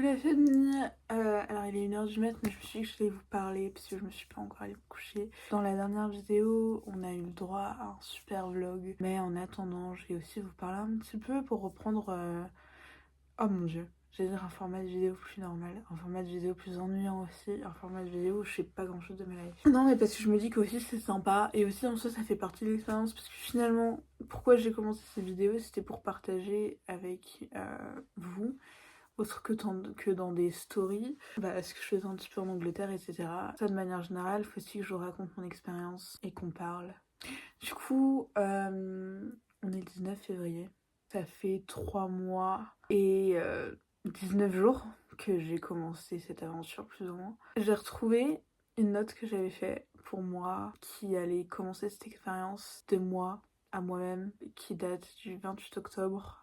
Coucou la famille, alors il est 1h du mat mais je me suis dit que je vais vous parler parce que je me suis pas encore allée me coucher. Dans la dernière vidéo on a eu le droit à un super vlog, mais en attendant je vais aussi vous parler un petit peu pour reprendre, oh mon dieu, j'allais dire un format de vidéo plus normal, un format de vidéo plus ennuyant aussi, un format de vidéo où je sais pas grand chose de ma life. Non mais parce que je me dis qu'aussi c'est sympa et aussi en soi ça fait partie de l'expérience parce que finalement pourquoi j'ai commencé ces vidéos c'était pour partager avec vous autre que dans des stories, ce que je faisais un petit peu en Angleterre, etc. Ça, de manière générale, faut aussi que je raconte mon expérience et qu'on parle. Du coup, on est le 19 février. Ça fait 3 mois et 19 jours que j'ai commencé cette aventure, plus ou moins. J'ai retrouvé une note que j'avais faite pour moi, qui allait commencer cette expérience de moi à moi-même, qui date du 28 octobre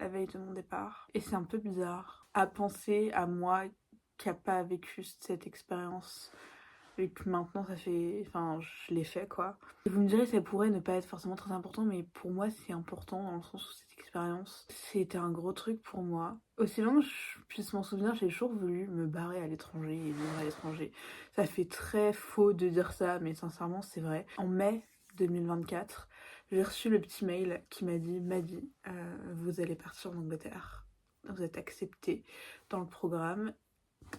la veille de mon départ. Et c'est un peu bizarre à penser à moi qui a pas vécu cette expérience. Et que maintenant ça fait... Enfin, je l'ai fait quoi. Et vous me direz, ça pourrait ne pas être forcément très important, mais pour moi c'est important dans le sens où cette expérience, c'était un gros truc pour moi. Aussi loin que je puisse m'en souvenir, j'ai toujours voulu me barrer à l'étranger et vivre à l'étranger. Ça fait très faux de dire ça, mais sincèrement c'est vrai. En mai 2024, j'ai reçu le petit mail qui m'a dit Maddy, vous allez partir en Angleterre. Vous êtes acceptée dans le programme.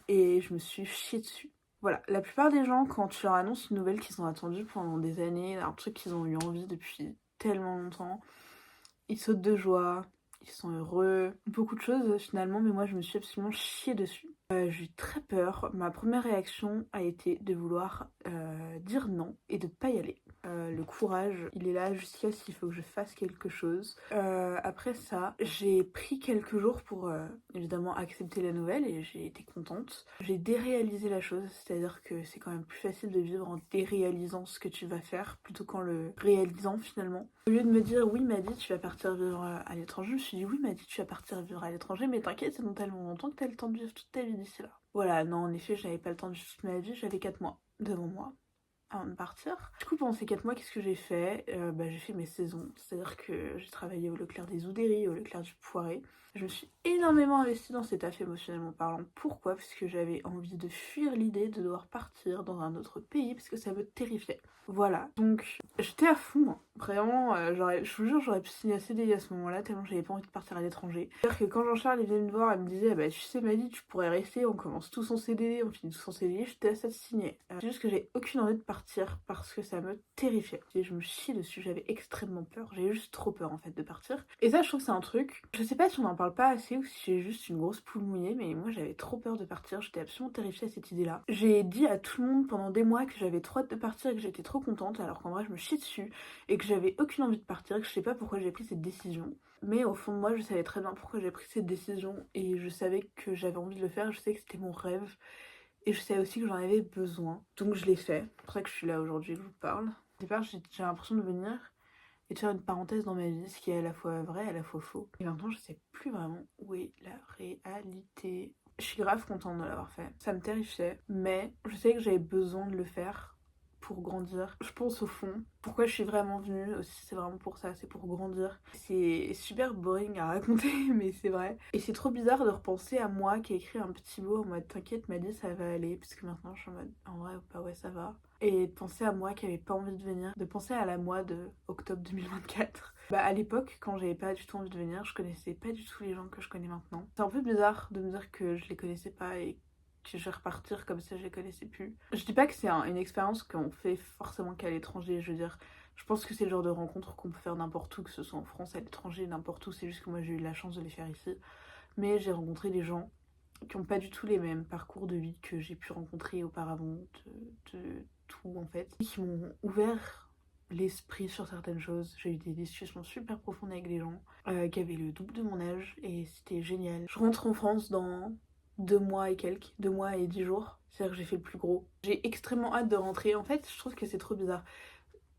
Et je me suis chiée dessus. Voilà, la plupart des gens, quand tu leur annonces une nouvelle qu'ils ont attendue pendant des années, un truc qu'ils ont eu envie depuis tellement longtemps, ils sautent de joie, ils sont heureux, beaucoup de choses finalement, mais moi je me suis absolument chiée dessus. J'ai eu très peur. Ma première réaction a été de vouloir dire non et de pas y aller. Le courage, il est là jusqu'à ce qu'il faut que je fasse quelque chose. Après ça, j'ai pris quelques jours pour évidemment accepter la nouvelle et j'ai été contente. J'ai déréalisé la chose, c'est-à-dire que c'est quand même plus facile de vivre en déréalisant ce que tu vas faire plutôt qu'en le réalisant finalement. Au lieu de me dire oui Maddy tu vas partir vivre à l'étranger, je me suis dit oui Maddy tu vas partir vivre à l'étranger, mais t'inquiète c'est dans tellement longtemps que t'as le temps de vivre toute ta vie d'ici là. Voilà, non en effet j'avais pas le temps de vivre toute ma vie, j'avais 4 mois devant moi avant de partir. Du coup, pendant ces 4 mois, qu'est-ce que j'ai fait? J'ai fait mes saisons. C'est-à-dire que j'ai travaillé au Leclerc des Oudéry, au Leclerc du Poiret. Je me suis énormément investie dans cet taf émotionnellement parlant. Pourquoi? Parce que j'avais envie de fuir l'idée de devoir partir dans un autre pays, parce que ça me terrifiait. Voilà, donc j'étais à fond, hein. Vraiment, je vous jure, j'aurais pu signer un CDI à ce moment-là, tellement j'avais pas envie de partir à l'étranger. C'est-à-dire que quand Jean-Charles venait me voir, elle me disait, bah tu sais Maddy, tu pourrais rester, on commence tous en CDD, on finit tous en CDI, j'étais à ça de signer. C'est juste que j'ai aucune envie de partir parce que ça me terrifiait. Et je me chie dessus, j'avais extrêmement peur, j'avais juste trop peur en fait de partir. Et ça, je trouve que c'est un truc, je sais pas si on en parle pas assez ou si j'ai juste une grosse poule mouillée, mais moi j'avais trop peur de partir, j'étais absolument terrifiée à cette idée-là. J'ai dit à tout le monde pendant des mois que j'avais trop hâte de partir et que j'étais trop contente, alors qu'en vrai je me chie dessus et que j'avais aucune envie de partir, que je sais pas pourquoi j'ai pris cette décision. Mais au fond de moi, je savais très bien pourquoi j'ai pris cette décision et je savais que j'avais envie de le faire, je savais que c'était mon rêve et je savais aussi que j'en avais besoin. Donc je l'ai fait, c'est pour ça que je suis là aujourd'hui, je vous parle. Au départ, j'ai l'impression de venir et de faire une parenthèse dans ma vie, ce qui est à la fois vrai et à la fois faux. Et maintenant, je sais plus vraiment où est la réalité. Je suis grave contente de l'avoir fait. Ça me terrifiait, mais je sais que j'avais besoin de le faire pour grandir. Je pense au fond, pourquoi je suis vraiment venue aussi, c'est vraiment pour ça, c'est pour grandir. C'est super boring à raconter, mais c'est vrai. Et c'est trop bizarre de repenser à moi qui ai écrit un petit mot en mode t'inquiète Maddy, ça va aller, parce que maintenant je suis en mode en vrai, bah ouais, ça va. Et de penser à moi qui avait pas envie de venir, de penser à la moi de octobre 2024. À l'époque, quand j'avais pas du tout envie de venir, je connaissais pas du tout les gens que je connais maintenant. C'est un peu bizarre de me dire que je les connaissais pas et que je vais repartir comme si je les connaissais plus. Je dis pas que c'est une expérience qu'on fait forcément qu'à l'étranger, je veux dire, je pense que c'est le genre de rencontre qu'on peut faire n'importe où, que ce soit en France, à l'étranger, n'importe où, c'est juste que moi j'ai eu la chance de les faire ici. Mais j'ai rencontré des gens qui ont pas du tout les mêmes parcours de vie que j'ai pu rencontrer auparavant, de tout en fait, qui m'ont ouvert l'esprit sur certaines choses. J'ai eu des discussions super profondes avec des gens qui avaient le double de mon âge et c'était génial. Je rentre en France dans 2 mois et quelques, 2 mois et 10 jours. C'est-à-dire que j'ai fait le plus gros. J'ai extrêmement hâte de rentrer. En fait, je trouve que c'est trop bizarre.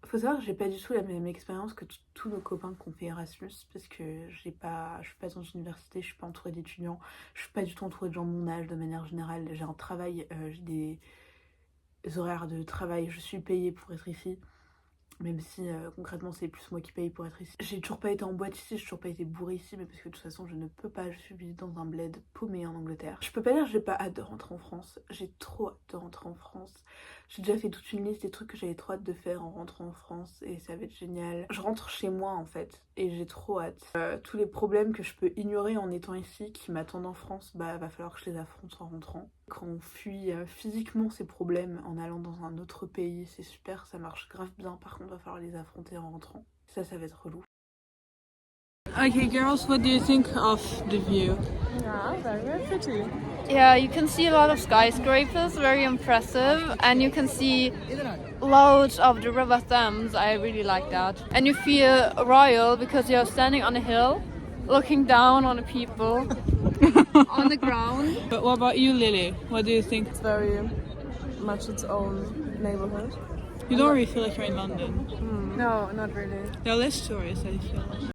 Faut savoir que j'ai pas du tout la même expérience que tous nos copains qui ont fait Erasmus parce que je suis pas dans une université, je suis pas entourée d'étudiants, je suis pas du tout entourée de gens de mon âge de manière générale. J'ai un travail, j'ai des horaires de travail, je suis payée pour être ici. Même si concrètement c'est plus moi qui paye pour être ici. J'ai toujours pas été en boîte ici, j'ai toujours pas été bourrée ici, mais parce que de toute façon je ne peux pas, je suis dans un bled paumé en Angleterre. Je peux pas dire que j'ai pas hâte de rentrer en France, j'ai trop hâte de rentrer en France. J'ai déjà fait toute une liste des trucs que j'avais trop hâte de faire en rentrant en France et ça va être génial. Je rentre chez moi en fait et j'ai trop hâte. Tous les problèmes que je peux ignorer en étant ici, qui m'attendent en France, bah va falloir que je les affronte en rentrant. Quand on fuit physiquement ces problèmes en allant dans un autre pays, c'est super, ça marche grave bien. Par contre, va falloir les affronter en rentrant. Ça va être relou. Okay, girls, what do you think of the view? Yeah, very, very pretty. Yeah, you can see a lot of skyscrapers, very impressive, and you can see loads of the River Thames. I really like that. And you feel royal because you're standing on a hill, looking down on the people on the ground. But what about you, Lily? What do you think? It's very much its own neighborhood. You don't really feel like you're in London. No, not really. There are less tourists, I feel.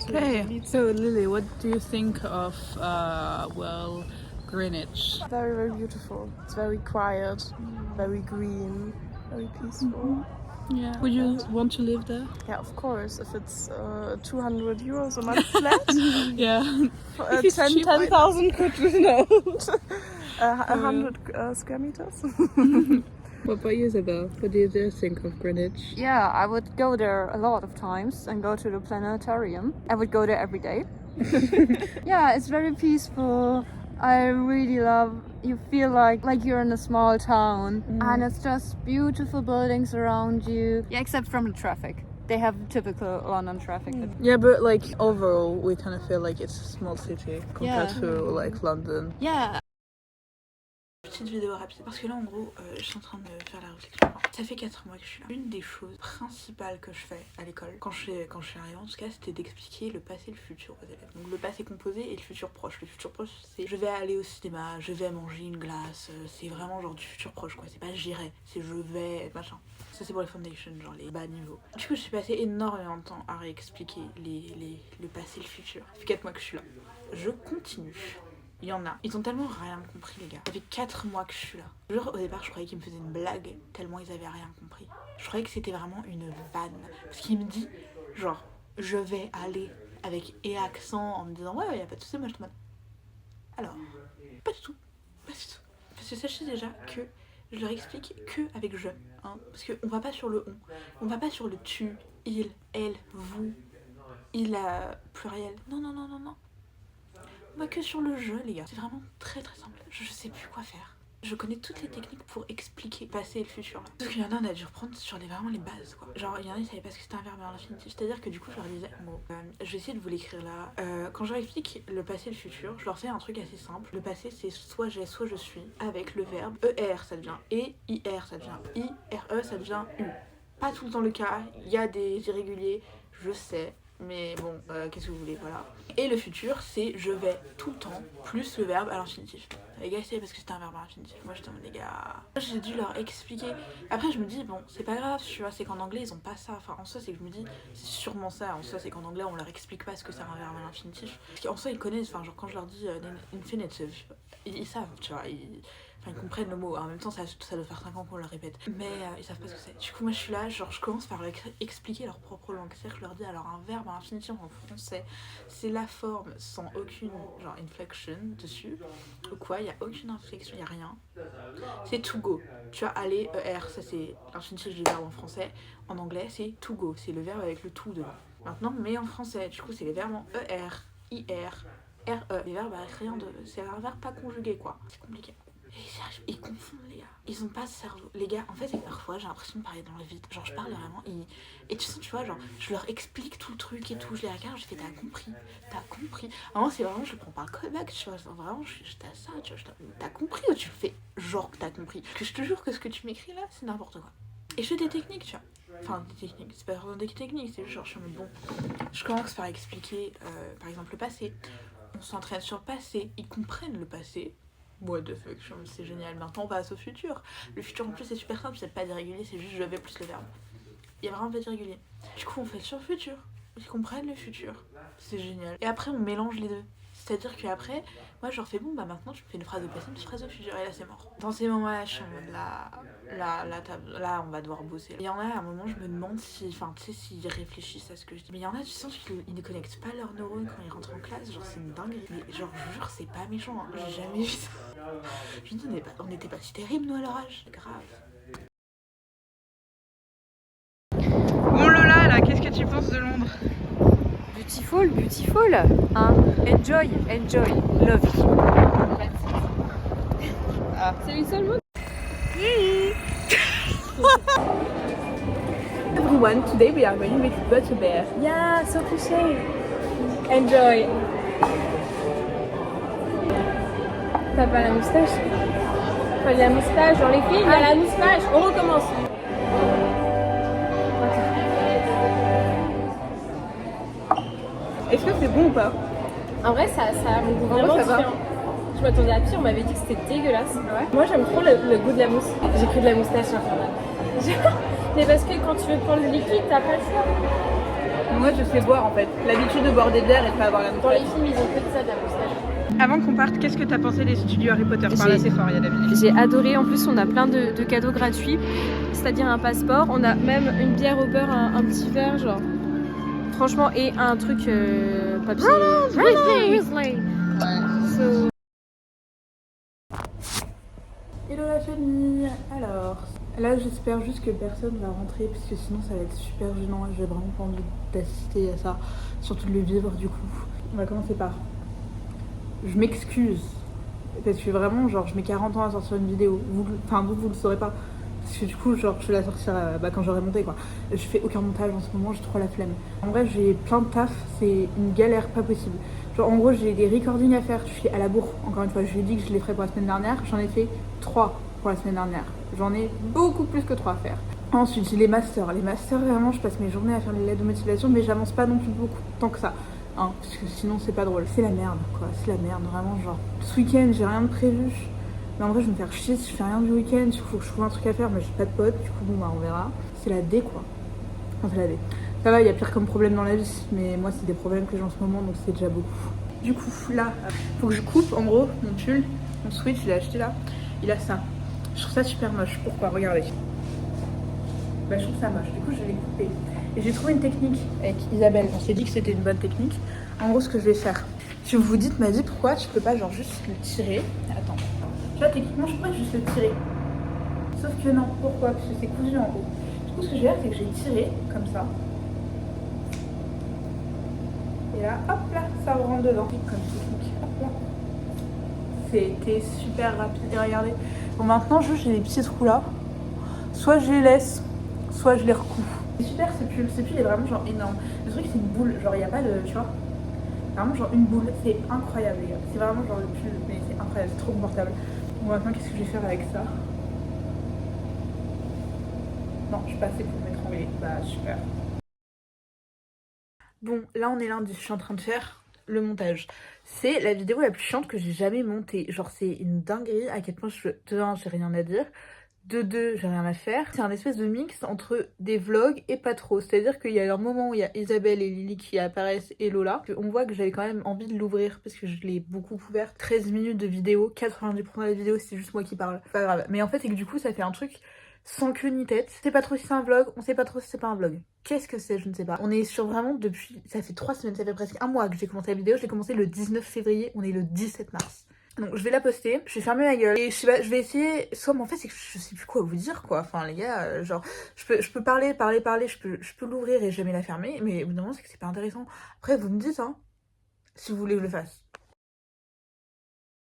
Hey, so Lily, what do you think of, Greenwich? Very, very beautiful. It's very quiet, very green, very peaceful. Yeah. Would you want to live there? Yeah, of course. If it's 200 euros a month flat, Yeah. for, If it's cheap, 10,000 could no. 100 square meters. What about you, Isabel? What do you think of Greenwich? Yeah, I would go there a lot of times and go to the planetarium. I would go there every day. Yeah, it's very peaceful. I really love, you feel like you're in a small town, and it's just beautiful buildings around you. Yeah, except from the traffic. They have typical London traffic. Yeah, but like overall, we kind of feel like it's a small city compared Yeah. to like London. Yeah. Petite vidéo rapide parce que là en gros je suis en train de faire la réflexion. Enfin, ça fait 4 mois que je suis là. Une des choses principales que je fais à l'école quand je suis arrivée en tout cas, c'était d'expliquer le passé et le futur aux élèves. Donc le passé composé et le futur proche. Le futur proche c'est je vais aller au cinéma, je vais manger une glace, c'est vraiment genre du futur proche quoi. C'est pas j'irai, c'est je vais machin. Ça c'est pour les foundations, genre les bas niveaux. Du coup je suis passé énormément de temps à réexpliquer le passé et le futur. Ça fait 4 mois que je suis là. Je continue. Il y en a. Ils ont tellement rien compris, les gars. Ça fait 4 mois que je suis là. Genre, au départ, je croyais qu'ils me faisaient une blague, tellement ils avaient rien compris. Je croyais que c'était vraiment une vanne. Parce qu'il me dit, genre, je vais aller avec et accent en me disant, ouais, y a pas de soucis, moi je te demande. Alors, pas du tout. Pas du tout. Parce que sachez déjà que je leur explique que avec je. Hein, parce qu'on va pas sur le on va pas sur le tu, il, elle, vous, il pluriel. Non, non, non, non, non. Bah que sur le jeu les gars, c'est vraiment très très simple, je sais plus quoi faire. Je connais toutes les techniques pour expliquer le passé et le futur là. Sauf qu'il y en a, on a dû reprendre sur vraiment les bases quoi. Genre il y en a, ils savaient pas ce que c'était un verbe à l'infinitif. C'est-à-dire que du coup je leur disais, en gros, je vais essayer de vous l'écrire là. Quand je leur explique le passé et le futur, je leur fais un truc assez simple. Le passé c'est soit j'ai, soit je suis, avec le verbe ER ça devient E, IR ça devient IRE ça devient U. Pas tout le temps le cas, il y a des irréguliers, je sais. Mais bon, qu'est-ce que vous voulez, voilà. Et le futur, c'est je vais tout le temps, plus le verbe à l'infinitif. Les gars, c'est parce que c'était un verbe à l'infinitif. Moi, j'étais en mode, les gars... J'ai dû leur expliquer. Après, je me dis, bon, c'est pas grave, tu vois, c'est qu'en anglais, ils ont pas ça. Enfin, en soi, c'est que je me dis, c'est sûrement ça. En soi, c'est qu'en anglais, on leur explique pas ce que c'est un verbe à l'infinitif. Parce qu'en soi, ils connaissent, enfin, genre, quand je leur dis infinitive, ils savent, tu vois, ils comprennent le mot. En même temps, ça doit faire 5 ans qu'on le répète. Mais ils savent pas ce que c'est. Du coup, moi, je suis là, genre, je commence par leur expliquer leur propre langue. C'est-à-dire que je leur dis, alors, un verbe à l'infinitif en français, c'est la forme sans aucune, genre, inflection dessus. Ou quoi, il y a aucune inflexion, il y a rien. C'est to go. Tu vois, aller, ER, ça c'est l'infinitif du verbe en français. En anglais, c'est to go. C'est le verbe avec le to dedans. Maintenant, mais en français, du coup, c'est les verbes en ER, IR, RE. Les verbes avec rien de. C'est un verbe pas conjugué, quoi. C'est compliqué. Et ils confondent les gars, ils ont pas de cerveau. Les gars, en fait, parfois j'ai l'impression de parler dans le vide. Genre, je parle vraiment, et tu sens, tu vois, genre, je leur explique tout le truc et tout. Je les regarde, je fais, t'as compris. Vraiment, c'est vraiment, je le prends par le callback, tu vois. Vraiment, j'étais à ça, tu vois. T'as compris ou tu le fais genre que t'as compris. Parce que je te jure que ce que tu m'écris là, c'est n'importe quoi. Et je fais des techniques, tu vois. Enfin, des techniques, c'est pas vraiment des techniques, c'est juste genre, je suis en mode bon. Je commence par expliquer, par exemple, le passé. On s'entraîne sur le passé, ils comprennent le passé. What the fuck, c'est génial. Maintenant on passe au futur. Le futur en plus c'est super simple, c'est pas d'irrégulier, c'est juste je vais plus le verbe. Il y a vraiment pas d'irrégulier. Du coup on fait sur le futur. Ils comprennent le futur. C'est génial. Et après on mélange les deux. C'est-à-dire qu'après, moi je leur fais bon bah maintenant tu me fais une phrase au passé, une petite phrase au futur et là c'est mort. Dans ces moments-là je suis en mode là on va devoir bosser. Il y en a à un moment je me demande si, enfin tu sais s'ils réfléchissent à ce que je dis. Mais il y en a tu sens qu'ils ne connectent pas leurs neurones quand ils rentrent en classe, genre c'est une dinguerie. Mais genre je vous jure c'est pas méchant, hein. J'ai jamais vu ça. Je me dis on n'était pas si terribles nous à leur âge, c'est grave. Bon Lola là, qu'est-ce que tu penses de Londres? Beautiful, beautiful. Hein? Enjoy, enjoy, love. Ah. C'est le seul mot. Everyone, today we are going with Butterbear. Yeah, so cliché. Enjoy. T'as pas la moustache? Pas la moustache dans les films, il y a la moustache. On recommence. Est-ce que c'est bon ou pas? En vrai, ça a un goût vraiment ça va. différent. Je m'attendais à pire, on m'avait dit que c'était dégueulasse. Ouais. Moi, j'aime trop le goût de la mousse. J'ai cru de la moustache infernale. Mais parce que quand tu veux prendre le liquide, t'as pas le choix. Moi je sais boire en fait. L'habitude de boire des bières et de pas avoir la Dans les films, ils ont que de ça, de la moustache. Avant qu'on parte, qu'est-ce que t'as pensé des studios Harry Potter? Par là c'est fort, il y a David. J'ai adoré, en plus on a plein de cadeaux gratuits, c'est-à-dire un passeport, on a même une bière au beurre, un petit verre genre. Franchement, et un truc papier. Weasley. So... Hello la famille. Alors, là j'espère juste que personne va rentrer parce que sinon ça va être super gênant et j'ai vraiment pas envie d'assister à ça, surtout de le vivre du coup. On va commencer par... Je m'excuse parce que vraiment genre je mets 40 ans à sortir une vidéo, vous le saurez pas. Parce que du coup, genre, je vais la sortir quand j'aurai monté quoi. Je fais aucun montage en ce moment, j'ai trop la flemme. En vrai, j'ai plein de taf, c'est une galère pas possible. Genre, en gros, j'ai des recordings à faire, je suis à la bourre. Encore une fois, je lui ai dit que je les ferais pour la semaine dernière. J'en ai fait 3 pour la semaine dernière. J'en ai beaucoup plus que 3 à faire. Ensuite, j'ai les masters. Les masters, vraiment, je passe mes journées à faire les lettres de motivation, mais j'avance pas non plus beaucoup, tant que ça. Hein, parce que sinon, c'est pas drôle. C'est la merde, quoi. C'est la merde, vraiment, genre. Ce week-end, j'ai rien de prévu. Mais en vrai, je vais me faire chier si je fais rien du week-end. Du coup, faut que je trouve un truc à faire, mais j'ai pas de potes. Du coup, bon, bah, on verra. C'est la D, quoi. Enfin, c'est la D. Ça va, il y a pire comme problème dans la vie. Mais moi, c'est des problèmes que j'ai en ce moment, donc c'est déjà beaucoup. Du coup, là, faut que je coupe, en gros, mon pull. Mon switch, je l'ai acheté là. Il a ça. Je trouve ça super moche. Pourquoi? Regardez. Bah, je trouve ça moche. Du coup, je vais couper. Et j'ai trouvé une technique avec Isabelle. On s'est dit que c'était une bonne technique. En gros, ce que je vais faire. Si vous vous dites, Maddy, pourquoi tu peux pas, genre, juste le tirer? Attends. Là, techniquement, je pourrais juste le tirer. Sauf que non. Pourquoi? Parce que c'est cousu en haut. Du coup, ce que je vais faire, c'est que je vais tirer comme ça. Et là, hop là, ça rentre dedans. Comme technique. Hop là. C'était super rapide. Et regardez. Bon, maintenant, juste, j'ai les petits trous là. Soit je les laisse, soit je les recoupe. C'est super ce pull. Ce pull est vraiment genre énorme. Le truc, c'est une boule. Genre, il n'y a pas de. Tu vois? Vraiment, genre une boule. C'est incroyable, les gars. C'est vraiment genre le pull. Mais c'est incroyable. C'est trop confortable. Bon, maintenant, qu'est-ce que je vais faire avec ça? Non, je suis pas assez pour m'étrangler. Bah, super. Bon, là, on est lundi. Je suis en train de faire le montage. C'est la vidéo la plus chiante que j'ai jamais montée. Genre, c'est une dinguerie à quel point de 1, j'ai rien à dire. De 2, j'ai rien à faire. C'est un espèce de mix entre des vlogs et pas trop. C'est-à-dire qu'il y a un moment où il y a Isabelle et Lily qui apparaissent et Lola. On voit que j'avais quand même envie de l'ouvrir parce que je l'ai beaucoup ouvert. 13 minutes de vidéo, 90% de la vidéo c'est juste moi qui parle. C'est pas grave. Mais en fait c'est que du coup ça fait un truc sans queue ni tête. On sait pas trop si c'est un vlog, on sait pas trop si c'est pas un vlog. Qu'est-ce que c'est? Je ne sais pas. On est sur vraiment depuis... Ça fait 3 semaines, ça fait presque un mois que j'ai commencé la vidéo. Je l'ai commencé le 19 février, on est le 17 mars. Donc je vais la poster, je vais fermer ma gueule et je vais essayer, soit mais en fait c'est que je sais plus quoi vous dire quoi, enfin les gars, genre je peux parler, je peux l'ouvrir et jamais la fermer, mais évidemment c'est que c'est pas intéressant. Après vous me dites hein, si vous voulez que je le fasse.